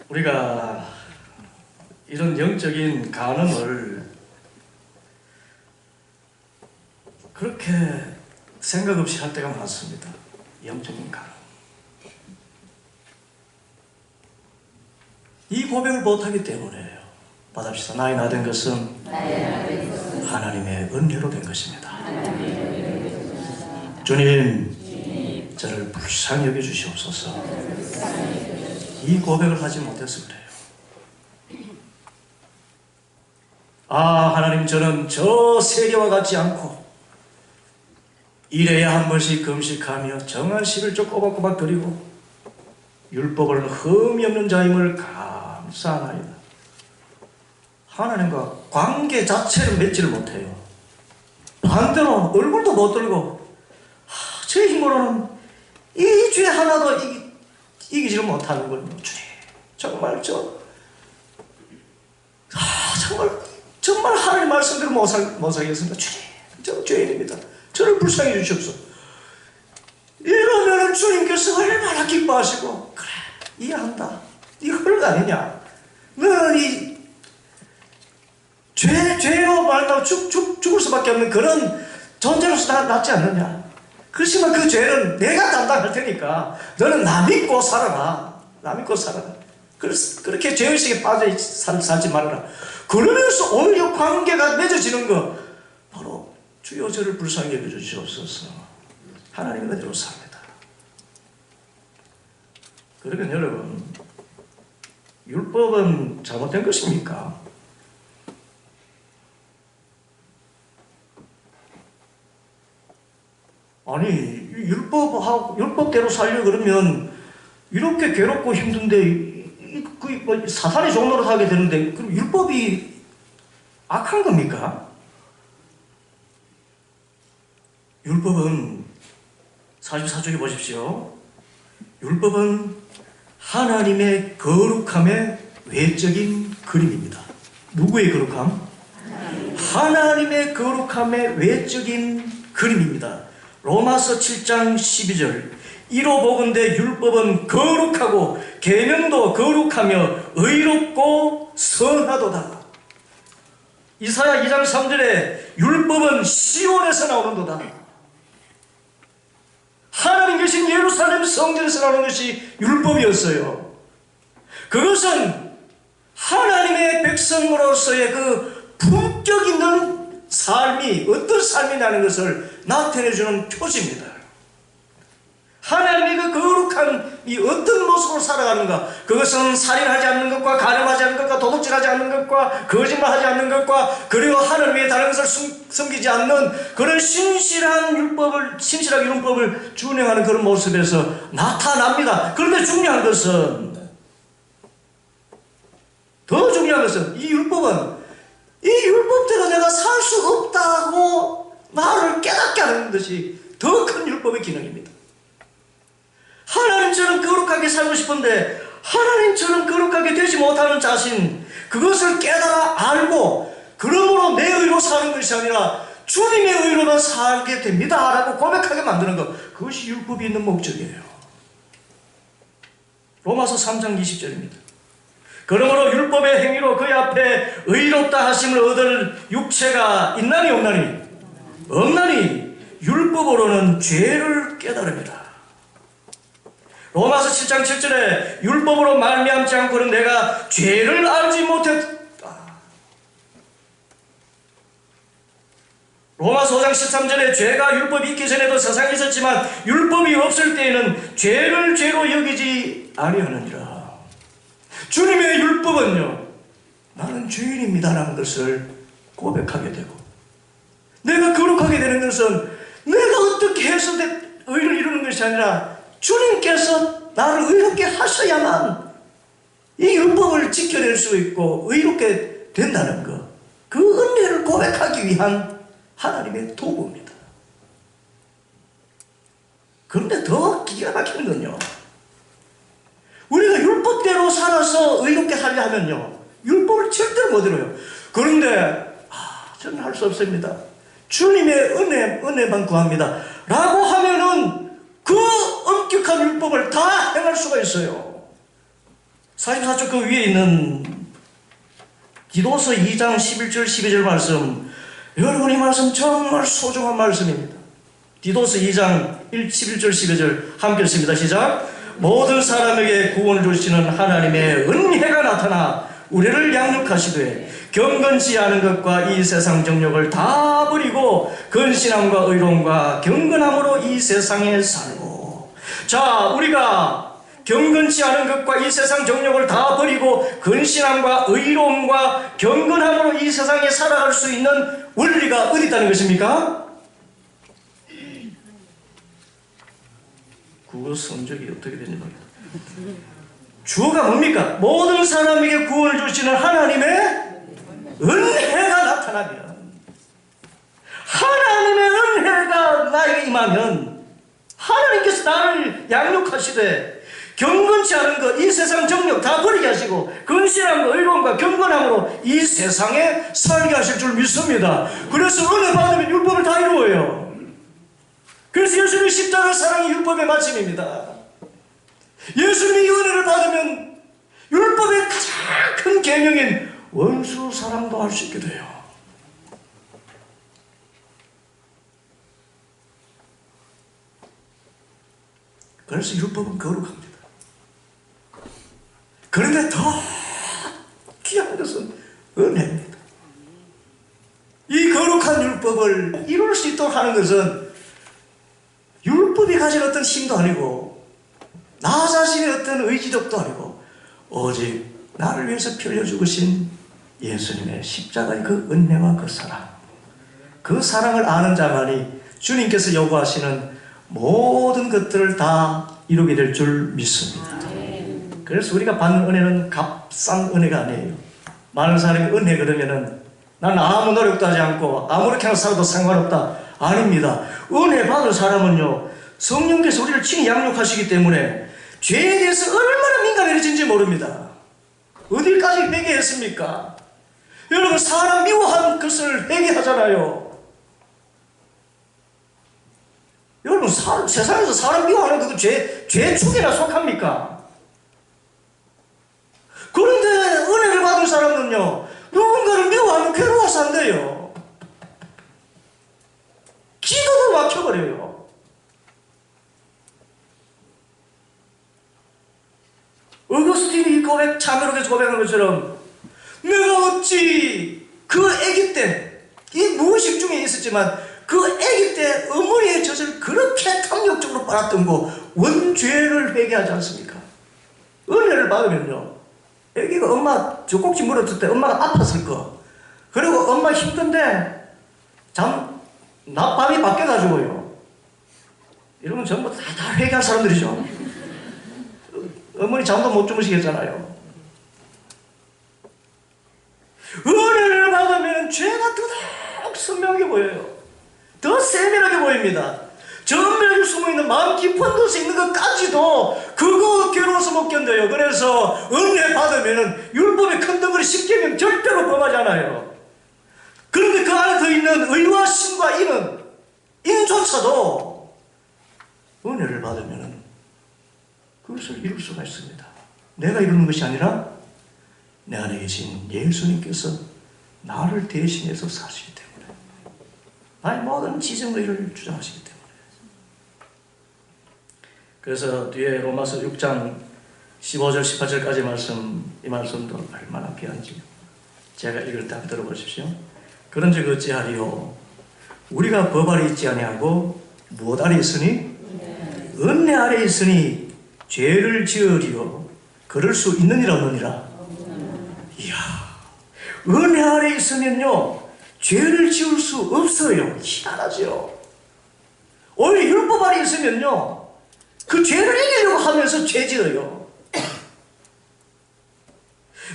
우리가 이런 영적인 간음을 그렇게 생각 없이 할 때가 많습니다. 영적인 간음. 이 고백을 못하기 때문에요. 받읍시다. 나의 나 된 것은 하나님의 은혜로 된 것입니다. 주님, 저를 불쌍히 여겨주시옵소서. 이 고백을 하지 못해서 그래요. 하나님, 저는 저 세계와 같지 않고 일에 한 번씩 금식하며 정한 11조 꼬박꼬박 드리고 율법을 흠이 없는 자임을 감사하나이다. 하나님과 관계 자체를 맺지를 못해요. 반대로 얼굴도 못 들고 제 힘으로는 이 죄 하나도 이기지를 못하는군요. 주님, 정말 정말 하나님 말씀대로 못 살겠습니다. 주님, 저 죄인입니다. 저를 불쌍히 주시옵소서. 이러면은 주님께서 얼마나 기뻐하시고, 그래, 이해한다. 네 헐 아니냐? 너는 이 죄로 말하고 죽을 수밖에 없는 그런 존재로서 낫지 않느냐? 그렇지만 그 죄는 내가 담당할 테니까 너는 나 믿고 살아라. 나 믿고 살아라. 그렇게 죄의식에 빠져 살지 말아라. 그러면서 오히려 관계가 맺어지는 거, 바로 주여 저를 불쌍히 여겨주시옵소서. 하나님의 은혜로 삽니다. 그러면 여러분, 율법은 잘못된 것입니까? 아니, 율법대로 살려 그러면 이렇게 괴롭고 힘든데 사탄의 종로로 하게 되는데, 그럼 율법이 악한 겁니까? 율법은 44쪽에 보십시오. 율법은 하나님의 거룩함의 외적인 그림입니다. 누구의 거룩함? 하나님의 거룩함의 외적인 그림입니다. 로마서 7장 12절. 이로 보건대 율법은 거룩하고 계명도 거룩하며 의롭고 선하도다. 이사야 2장 3절에 율법은 시온에서 나오는도다. 하나님 계신 예루살렘 성전에서 나오는 것이 율법이었어요. 그것은 하나님의 백성으로서의 그 품격 있는 삶이 어떤 삶이냐는 것을 나타내주는 표지입니다. 하나님의 그 거룩한 이 어떤 모습으로 살아가는가, 그것은 살인하지 않는 것과 간음하지 않는 것과 도둑질하지 않는 것과 거짓말하지 않는 것과 그리고 하늘 외에 다른 것을 섬기지 않는 그런 신실하게 율법을 준행하는 그런 모습에서 나타납니다. 그런데 중요한 것은, 더 중요한 것은 이 율법대로 내가 살 수 없다고 나를 깨닫게 하는 것이 더 큰 율법의 기능입니다. 하나님처럼 거룩하게 살고 싶은데 하나님처럼 거룩하게 되지 못하는 자신, 그것을 깨달아 알고 그러므로 내 의로 사는 것이 아니라 주님의 의로만 살게 됩니다 라고 고백하게 만드는 것, 그것이 율법이 있는 목적이에요. 로마서 3장 20절입니다. 그러므로 율법의 행위로 그의 앞에 의롭다 하심을 얻을 육체가 있나니 없나니? 없나니 율법으로는 죄를 깨달음이라. 로마서 7장 7절에 율법으로 말미암지 않고는 내가 죄를 알지 못했다. 로마서 5장 13절에 죄가 율법이 있기 전에도 세상에 있었지만 율법이 없을 때에는 죄를 죄로 여기지 아니하느니라. 주님의 율법은요, 나는 죄인입니다라는 것을 고백하게 되고, 내가 거룩하게 되는 것은 내가 어떻게 해서 의를 이루는 것이 아니라 주님께서 나를 의롭게 하셔야만 이 율법을 지켜낼 수 있고 의롭게 된다는 것, 그 은혜를 고백하기 위한 하나님의 도구입니다. 그런데 더 기가 막히는 건요, 우리가 율법대로 살아서 의롭게 살려 하면요, 율법을 절대로 못 이뤄요. 그런데 저는 할 수 없습니다, 주님의 은혜만 구합니다 라고 하면은 그 엄격한 율법을 다 행할 수가 있어요. 44쪽 그 위에 있는 디도서 2장 11절 12절 말씀, 여러분 이 말씀 정말 소중한 말씀입니다. 디도서 2장 11절 12절 함께 읽습니다. 시작. 모든 사람에게 구원을 주시는 하나님의 은혜가 나타나 우리를 양육하시되 경건치 않은 것과 이 세상 정욕을 다 버리고 근신함과 의로움과 경건함으로 이 세상에 살고. 자, 우리가 경건치 않은 것과 이 세상 정욕을 다 버리고 근신함과 의로움과 경건함으로 이 세상에 살아갈 수 있는 원리가 어디 있다는 것입니까? 국어 성적이 어떻게 되는지 모르겠다. 주어가 뭡니까? 모든 사람에게 구원을 주시는 하나님의 은혜가 나타나면, 하나님의 은혜가 나에게 임하면, 하나님께서 나를 양육하시되 경건치 않은 것, 이 세상 정욕 다 버리게 하시고 근신함과 의로움과 경건함으로 이 세상에 살게 하실 줄 믿습니다. 그래서 은혜 받으면 율법을 다 이루어요. 그래서 예수님의 십자가 사랑이 율법의 마침입니다. 예수님이 은혜를 받으면 율법의 가장 큰 계명인 원수 사랑도 할 수 있게 돼요. 그래서 율법은 거룩합니다. 그런데 더 귀한 것은 은혜입니다. 이 거룩한 율법을 이룰 수 있도록 하는 것은 율법이 가진 어떤 힘도 아니고 나 자신의 어떤 의지력도 아니고 오직 나를 위해서 펴려 죽으신 예수님의 십자가의 그 은혜와 그 사랑, 그 사랑을 아는 자만이 주님께서 요구하시는 모든 것들을 다 이루게 될 줄 믿습니다. 그래서 우리가 받는 은혜는 값싼 은혜가 아니에요. 많은 사람이 은혜 그러면은 나는 아무 노력도 하지 않고 아무렇게나 살아도 상관없다. 아닙니다. 은혜 받은 사람은요, 성령께서 우리를 친히 양육하시기 때문에 죄에 대해서 얼마나 민감해진지 모릅니다. 어디까지 회개했습니까? 여러분, 사람 미워한 것을 회개하잖아요. 여러분, 세상에서 사람 미워하는 것도 죄 축에나 속합니까? 그런데 은혜를 받은 사람은요, 누군가를 미워하면 괴로워서 안 돼요. 기도도 막혀버려요. 어거스틴이 자매록에서 고백한 것처럼 내가 어찌 그 아기 때 이 무의식 중에 있었지만 그 아기 때 어머니의 젖을 그렇게 탐욕적으로 빨았던 거 원죄를 회개하지 않습니까? 은혜를 받으면요, 아기가 엄마 젖꼭지 물었을 때 엄마가 아팠을 거, 그리고 엄마 힘든데 낮밤이 바뀌어가지고요, 이러면 전부 다 회개할 사람들이죠. 어머니 잠도 못 주무시겠잖아요. 은혜를 받으면 죄가 더더욱 선명하게 보여요. 더 세밀하게 보입니다. 전면에 숨어있는 마음 깊은 곳에 있는 것까지도 그거 괴로워서 못 견뎌요. 그래서 은혜 받으면 율법의 큰 덩어리 10계명 절대로 범하지 않아요. 그런데 그 안에 들어있는 의와 신과 인조차도 은혜를 받으면 그것을 이룰 수가 있습니다. 내가 이루는 것이 아니라 내 안에 계신 예수님께서 나를 대신해서 사시기 때문에, 나의 모든 지정의를 주장하시기 때문에. 그래서 뒤에 로마서 6장 15절 18절까지 말씀, 이 말씀도 얼마나 귀한지 제가 읽을 때 한번 들어보십시오. 그런즉 어찌하리요? 우리가 법 아래 있지 아니하고 무엇 아래 있으니? 은혜 아래 있으니 죄를 지으리요? 그럴 수 있느니라 없느니라? 이야, 은혜 아래 있으면요, 죄를 지을 수 없어요. 희한하죠. 오히려 율법 아래 있으면요, 그 죄를 이기려고 하면서 죄 지어요.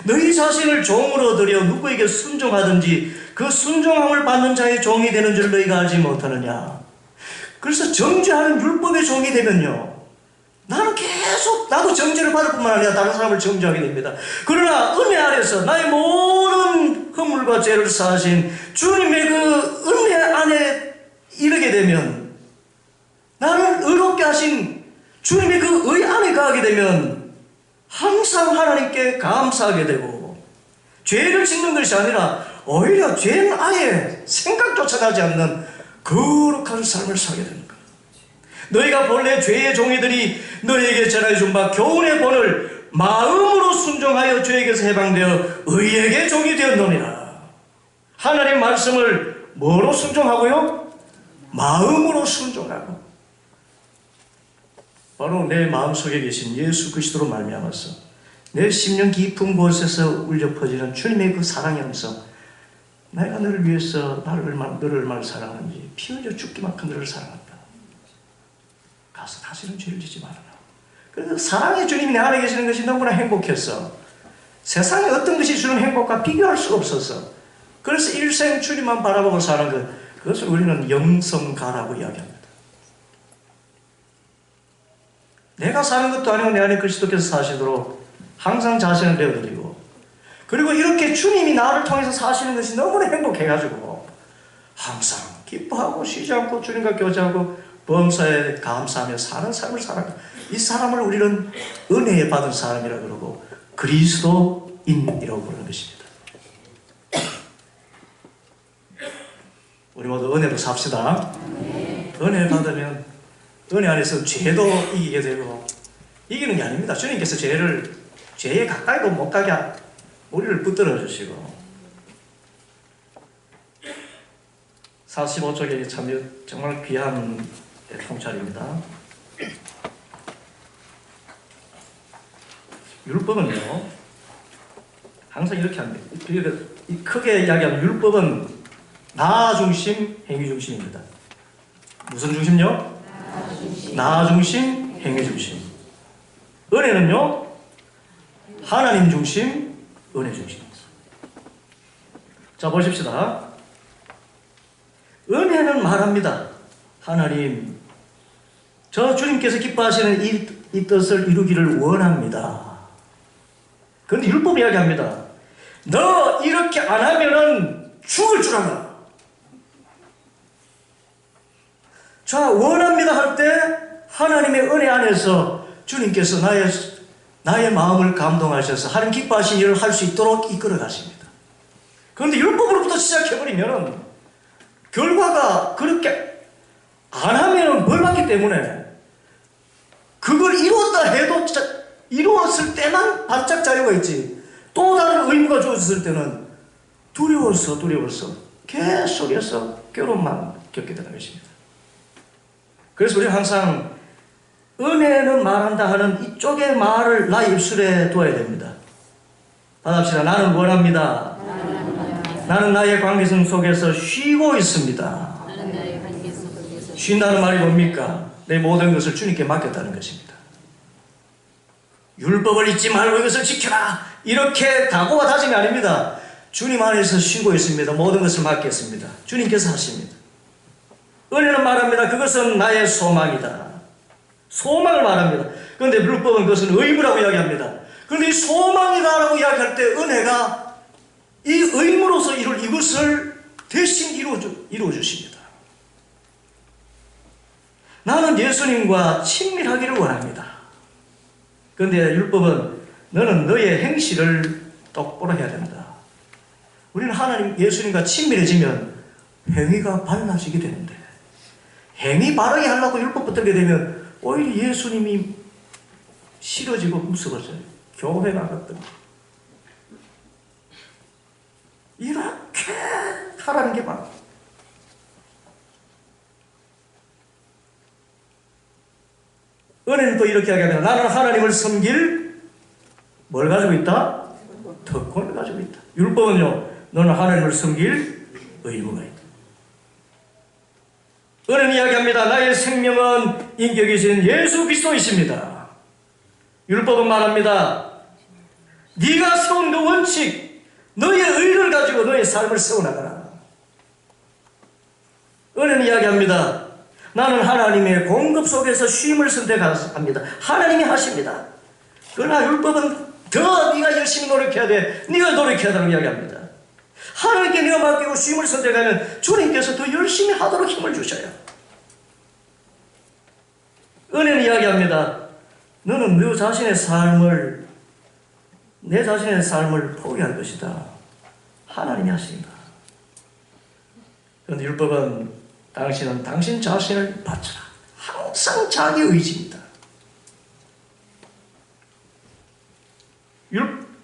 너희 자신을 종으로 들여 누구에게 순종하든지 그 순종함을 받는 자의 종이 되는 줄 너희가 알지 못하느냐. 그래서 정죄하는 율법의 종이 되면요, 나는 계속 나도 정죄를 받을 뿐만 아니라 다른 사람을 정죄하게 됩니다. 그러나 은혜 아래서 나의 모든 허물과 죄를 사하신 주님의 그 은혜 안에 이르게 되면, 나를 의롭게 하신 주님의 그 의 안에 가게 되면 항상 하나님께 감사하게 되고, 죄를 짓는 것이 아니라 오히려 죄는 아예 생각조차 나지 않는 거룩한 삶을 살게 됩니다. 너희가 본래 죄의 종이들이 너희에게 전해준 바 교훈의 본을 마음으로 순종하여 죄에게서 해방되어 의에게 종이 되었느니라. 하나님 말씀을 뭐로 순종하고요? 마음으로 순종하고, 바로 내 마음속에 계신 예수 그리스도로 말미암아서 내 심령 깊은 곳에서 울려 퍼지는 주님의 그 사랑의 음성, 내가 너를 위해서 너를 얼마나 사랑하는지, 피 흘려 죽기만큼 너를 사랑한다. 가서 다시는 죄를 짓지 말아라. 그래서 사랑의 주님이 내 안에 계시는 것이 너무나 행복했어. 세상에 어떤 것이 주는 행복과 비교할 수가 없었어. 그래서 일생 주님만 바라보고 사는 것, 그것을 우리는 영성가라고 이야기합니다. 내가 사는 것도 아니고 내 안에 그리스도께서 사시도록 항상 자신을 내어드리고, 그리고 이렇게 주님이 나를 통해서 사시는 것이 너무나 행복해가지고 항상 기뻐하고 쉬지 않고 주님과 교제하고 범사에 감사하며 사는 삶을 살아갑니다. 이 사람을 우리는 은혜에 받은 사람이라고 그러고 그리스도인이라고 부르는 것입니다. 우리 모두 은혜로 삽시다. 은혜 받으면 은혜 안에서 죄도 이기게 되고, 이기는 게 아닙니다. 주님께서 죄에 가까이도 못 가게 우리를 붙들어 주시고, 45쪽에 참 정말 귀한 통찰입니다. 율법은요, 항상 이렇게 합니다. 크게 이야기하면 율법은 나 중심, 행위 중심입니다. 무슨 중심요? 나 중심, 행위 중심. 은혜는요, 하나님 중심, 은혜 중심입니다. 자, 보십시다. 은혜는 말합니다. 하나님, 저 주님께서 기뻐하시는 이 뜻을 이루기를 원합니다. 그런데 율법 이야기합니다. 너 이렇게 안 하면은 죽을 줄 알아. 자, 원합니다 할 때 하나님의 은혜 안에서 주님께서 나의 마음을 감동하셔서 하나님 기뻐하신 일을 할 수 있도록 이끌어 가십니다. 그런데 율법으로부터 시작해버리면 결과가 그렇게 안 하면 벌 받기 때문에, 그걸 이루었다 해도 이루었을 때만 반짝 자유가 있지, 또 다른 의무가 주어졌을 때는 두려워서 계속해서 괴로움만 겪게 되는 것입니다. 그래서 우리는 항상 은혜는 말한다 하는 이쪽의 말을 나의 입술에 두어야 됩니다. 받합시다. 나는 원합니다. 나는 나의 관계성 속에서 쉬고 있습니다. 쉰다는 말이 뭡니까? 내 모든 것을 주님께 맡겼다는 것입니다. 율법을 잊지 말고 이것을 지켜라, 이렇게 각오가 다짐이 아닙니다. 주님 안에서 쉬고 있습니다. 모든 것을 맡겼습니다. 주님께서 하십니다. 은혜는 말합니다. 그것은 나의 소망이다. 소망을 말합니다. 그런데 율법은 그것은 의무라고 이야기합니다. 그런데 이 소망이다라고 이야기할 때 은혜가 이 의무로서 이룰 이것을 대신 이루어 주십니다. 나는 예수님과 친밀하기를 원합니다. 그런데 율법은 너는 너의 행실을 똑바로 해야 된다. 우리는 하나님 예수님과 친밀해지면 행위가 발라지게 되는데, 행위 바르게 하려고 율법 붙들게 되면 오히려 예수님이 싫어지고 무서워져요. 교회 나갔더니 이렇게 하라는 게 많아. 은혜는 또 이렇게 이야기합니다. 나는 하나님을 섬길 뭘 가지고 있다? 특권을 가지고 있다. 율법은요, 너는 하나님을 섬길 의무가 있다. 은혜는 이야기합니다. 나의 생명은 인격이신 예수 그리스도이십니다. 율법은 말합니다. 네가 세운 그 원칙, 너의 의를 가지고 너의 삶을 세워나가라. 은혜는 이야기합니다. 나는 하나님의 공급 속에서 쉼을 선택합니다. 하나님이 하십니다. 그러나 율법은 더 네가 열심히 노력해야 돼. 네가 노력해야 된다고 이야기합니다. 하나님께 네가 맡기고 쉼을 선택하면 주님께서 더 열심히 하도록 힘을 주셔요. 은혜는 이야기합니다. 너는 내 자신의 삶을 포기할 것이다. 하나님이 하십니다. 그런데 율법은 당신은 당신 자신을 바쳐라. 항상 자기 의지입니다.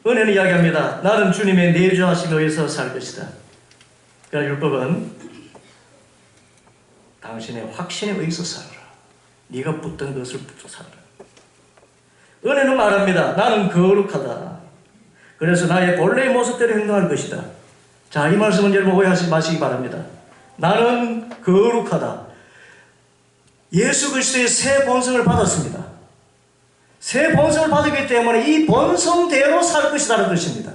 은혜는 이야기합니다. 나는 주님의 내주하심에 의해서 살 것이다. 그러나 율법은 당신의 확신에 의해서 살아라. 네가 붙든 것을 붙여 살아라. 은혜는 말합니다. 나는 거룩하다. 그래서 나의 본래의 모습대로 행동할 것이다. 자, 이 말씀은 여러분 오해하지 마시기 바랍니다. 나는 거룩하다. 예수 그리스도의 새 본성을 받았습니다. 새 본성을 받았기 때문에 이 본성대로 살 것이라는 것입니다.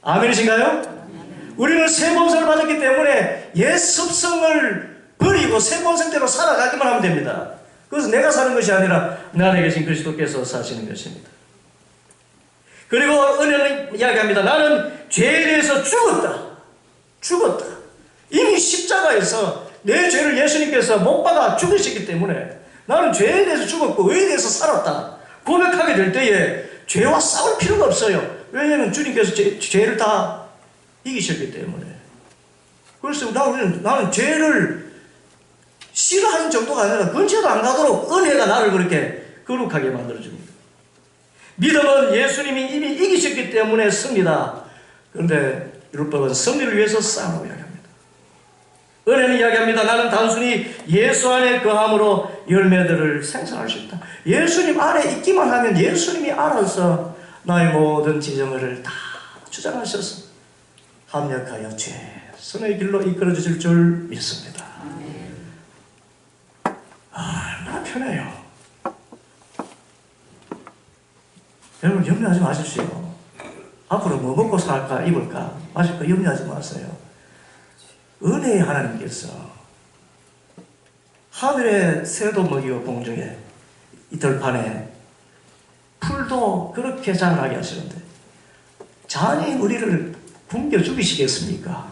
아멘이신가요? 우리는 새 본성을 받았기 때문에 옛 습성을 버리고 새 본성대로 살아가기만 하면 됩니다. 그래서 내가 사는 것이 아니라 내 안에 계신 그리스도께서 사시는 것입니다. 그리고 은혜는 이야기합니다. 나는 죄에 대해서 죽었다. 이미 십자가에서 내 죄를 예수님께서 못 박아 죽으셨기 때문에 나는 죄에 대해서 죽었고 의에 대해서 살았다. 고백하게 될 때에 죄와 싸울 필요가 없어요. 왜냐하면 주님께서 죄를 다 이기셨기 때문에. 그래서 나는 죄를 싫어하는 정도가 아니라 근처도 안 가도록 은혜가 나를 그렇게 거룩하게 만들어줍니다. 믿음은 예수님이 이미 이기셨기 때문에 씁니다. 그런데 율법은 승리를 위해서 싸우라고 이야기합니다. 은혜는 이야기합니다. 나는 단순히 예수 안에 거함으로 열매들을 생산할 수 있다. 예수님 안에 있기만 하면 예수님이 알아서 나의 모든 지정을 다 주장하셔서 합력하여 최선의 길로 이끌어 주실 줄 믿습니다. 얼마나 편해요. 여러분 염려하지 마십시오. 앞으로 뭐 먹고 살까 입을까 마실까 염려하지 마세요. 은혜의 하나님께서 하늘의 새도 먹이고 공중에 이 들판에 풀도 그렇게 자라나게 하시는데 잔이 우리를 굶겨 죽이시겠습니까?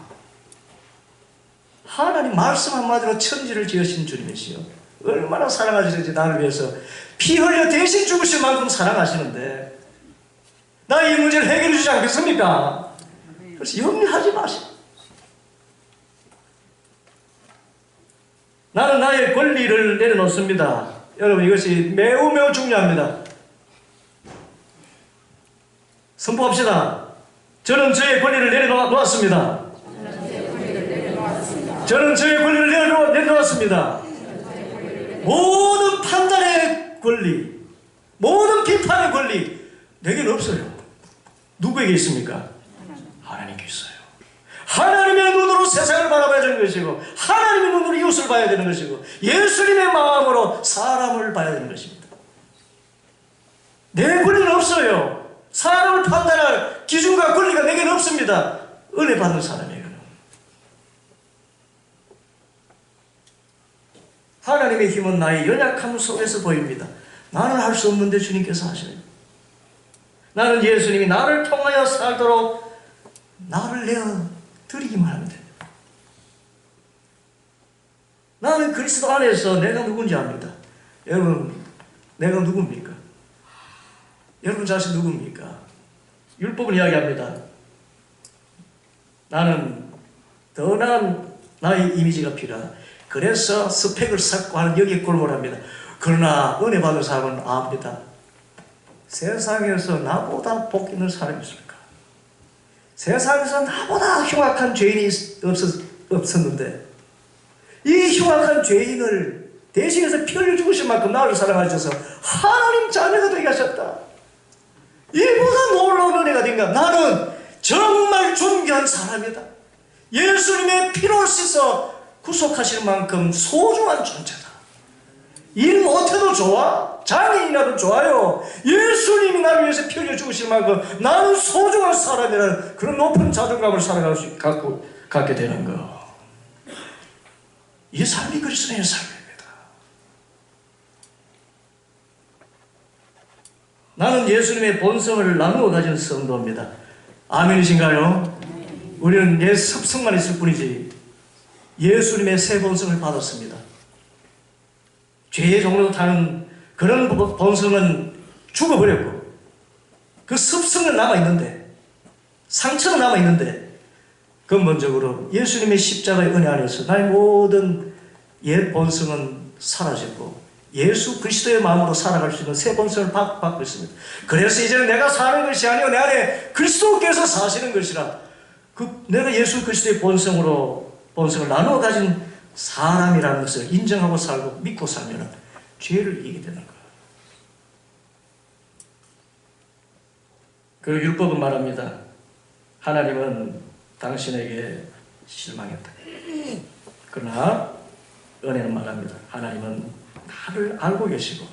하나님 말씀 한마디로 천지를 지으신 주님이시여 얼마나 사랑하시는지 나를 위해서 피 흘려 대신 죽으실 만큼 사랑하시는데 나의 이 문제를 해결해 주지 않겠습니까? 그래서 염려하지 마시오. 나는 나의 권리를 내려놓습니다. 여러분 이것이 매우 중요합니다. 선포합시다. 저는 저의 권리를 내려놓았습니다. 저는 저의 권리를 내놓았습니다. 모든 판단의 권리, 모든 비판의 권리 내게는 없어요. 누구에게 있습니까? 하나님께 있어요. 하나님의 눈으로 세상을 바라봐야 되는 것이고, 하나님의 눈으로 이웃을 봐야 되는 것이고, 예수님의 마음으로 사람을 봐야 되는 것입니다. 내 권리는 없어요. 사람을 판단할 기준과 권리가 내게는 없습니다. 은혜 받는 사람에게는. 하나님의 힘은 나의 연약함 속에서 보입니다. 나는 할 수 없는데 주님께서 하시네요. 나는 예수님이 나를 통하여 살도록 나를 내어 드리기만 하면 됩니다. 나는 그리스도 안에서 내가 누군지 압니다. 여러분, 내가 누굽니까? 여러분 자신 누굽니까? 율법은 이야기합니다. 나는 더 나은 나의 이미지가 필요하다. 그래서 스펙을 쌓고 하는 여기에 골몰합니다. 그러나 은혜 받은 사람은 압니다. 세상에서 나보다 복 있는 사람이 있을까? 세상에서 나보다 흉악한 죄인이 없었는데 이 흉악한 죄인을 대신해서 피 흘려 죽으신 만큼 나를 사랑하셔서 하나님 자녀가 되게 하셨다. 이보다 놀라운 은혜가 된가? 나는 정말 존귀한 사람이다. 예수님의 피로 씻어 구속하시는 만큼 소중한 존재다. 일 못해도 좋아. 장애인이라도 좋아요. 예수님이 나를 위해서 피 흘려 죽으실 만큼 나는 소중한 사람이라는 그런 높은 자존감을 갖게 되는 거. 이 삶이 그리스도의 삶입니다. 나는 예수님의 본성을 나누어 가진 성도입니다. 아멘이신가요? 우리는 예 습성만 있을 뿐이지 예수님의 새 본성을 받았습니다. 죄의 종로로 타는 그런 본성은 죽어버렸고 그 습성은 남아있는데, 상처는 남아있는데 근본적으로 예수님의 십자가의 은혜 안에서 나의 모든 옛 본성은 사라졌고 예수 그리스도의 마음으로 살아갈 수 있는 새 본성을 받고 있습니다. 그래서 이제는 내가 사는 것이 아니고 내 안에 그리스도께서 사시는 것이라, 내가 예수 그리스도의 본성을 나누어 가진 사람이라는 것을 인정하고 살고 믿고 살면 죄를 이기게 되는 거예요. 그 율법은 말합니다. 하나님은 당신에게 실망했다. 그러나 은혜는 말합니다. 하나님은 나를 알고 계시고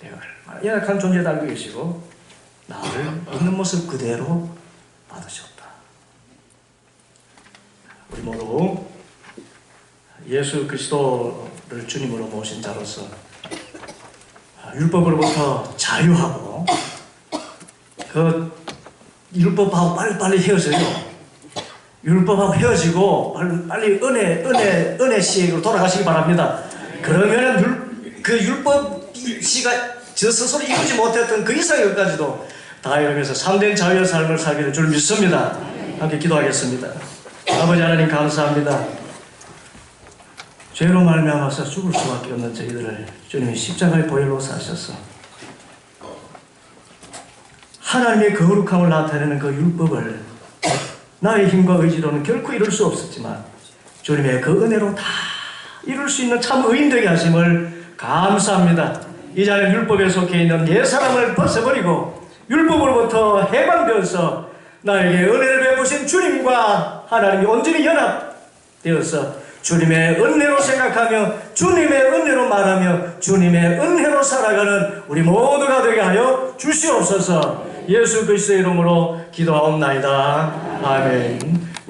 내가 얼마나 연약한 존재도 알고 계시고 나를 있는 모습 그대로 받으셨다. 우리 모두 예수 그리스도를 주님으로 모신 자로서 율법으로부터 자유하고 그 율법하고 빨리 헤어져요. 율법하고 헤어지고 빨리 은혜 시행으로 돌아가시기 바랍니다. 그러면은 그 율법 씨가 저 스스로 이루지 못했던 그 이상의 것까지도 다 이루면서 참된 자유의 삶을 살게 될 줄 믿습니다. 함께 기도하겠습니다. 아버지 하나님 감사합니다. 죄로 말미암아서 죽을 수밖에 없는 저희들을 주님이 십자가의 보혈로 사셔서 하나님의 거룩함을 나타내는 그 율법을 나의 힘과 의지로는 결코 이룰 수 없었지만 주님의 그 은혜로 다 이룰 수 있는 참 의인 되게 하심을 감사합니다. 이 자리에 율법에 속해 있는 옛사람을 벗어버리고 율법으로부터 해방되어서 나에게 은혜를 베푸신 주님과 하나님이 온전히 연합되어서 주님의 은혜로 생각하며 주님의 은혜로 말하며 주님의 은혜로 살아가는 우리 모두가 되게 하여 주시옵소서. 예수 그리스도의 이름으로 기도하옵나이다. 아멘.